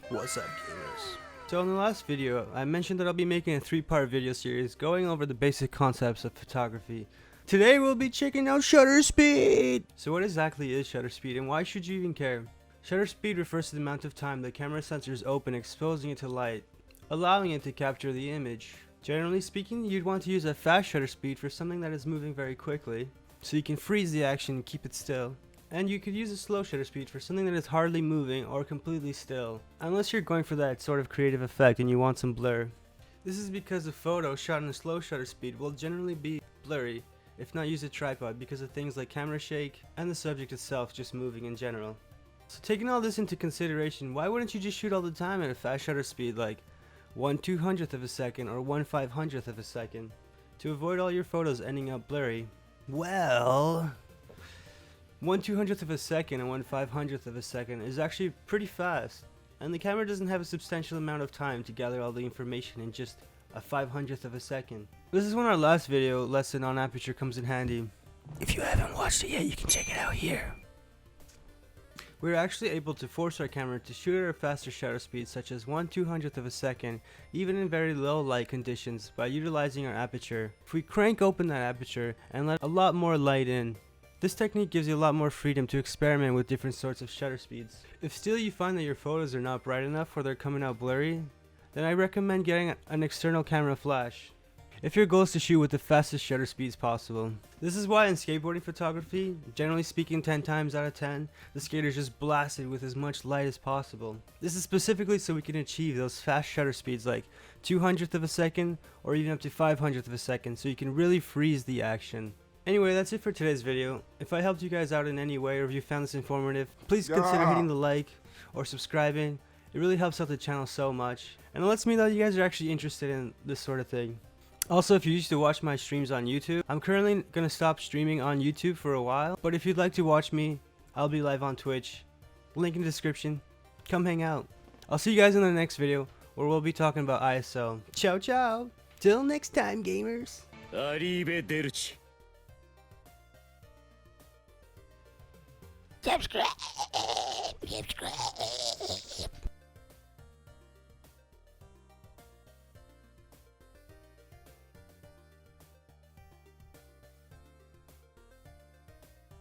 What's up, gamers? So in the last video, I mentioned that I'll be making a 3-part video series going over the basic concepts of photography. Today we'll be checking out shutter speed! So what exactly is shutter speed and why should you even care? Shutter speed refers to the amount of time the camera sensor is open, exposing it to light, allowing it to capture the image. Generally speaking, you'd want to use a fast shutter speed for something that is moving very quickly, so you can freeze the action and keep it still. And you could use a slow shutter speed for something that is hardly moving or completely still, unless you're going for that sort of creative effect and you want some blur. This is because a photo shot in a slow shutter speed will generally be blurry, if not use a tripod, because of things like camera shake and the subject itself just moving in general. So taking all this into consideration, why wouldn't you just shoot all the time at a fast shutter speed like 1/200th of a second or 1/500th of a second, to avoid all your photos ending up blurry? Well, 1/200th of a second and 1/500th of a second is actually pretty fast, and the camera doesn't have a substantial amount of time to gather all the information in just a 500th of a second. This is when our last video lesson on aperture comes in handy. If you haven't watched it yet, you can check it out here. We're actually able to force our camera to shoot at a faster shutter speed, such as 1/200th of a second, even in very low light conditions, by utilizing our aperture. If we crank open that aperture and let a lot more light in, this technique gives you a lot more freedom to experiment with different sorts of shutter speeds. If still you find that your photos are not bright enough or they're coming out blurry, then I recommend getting an external camera flash, if your goal is to shoot with the fastest shutter speeds possible. This is why in skateboarding photography, generally speaking 10 times out of 10, the skaters just blast it with as much light as possible. This is specifically so we can achieve those fast shutter speeds like 200th of a second or even up to 500th of a second, so you can really freeze the action. Anyway, that's it for today's video. If I helped you guys out in any way or if you found this informative, please consider hitting the like or subscribing. It really helps out the channel so much, and it lets me know you guys are actually interested in this sort of thing. Also, if you used to watch my streams on YouTube, I'm currently going to stop streaming on YouTube for a while, but if you'd like to watch me, I'll be live on Twitch. Link in the description. Come hang out. I'll see you guys in the next video where we'll be talking about ISO. Ciao ciao! Till next time, gamers! Arrivederci. Subscribe.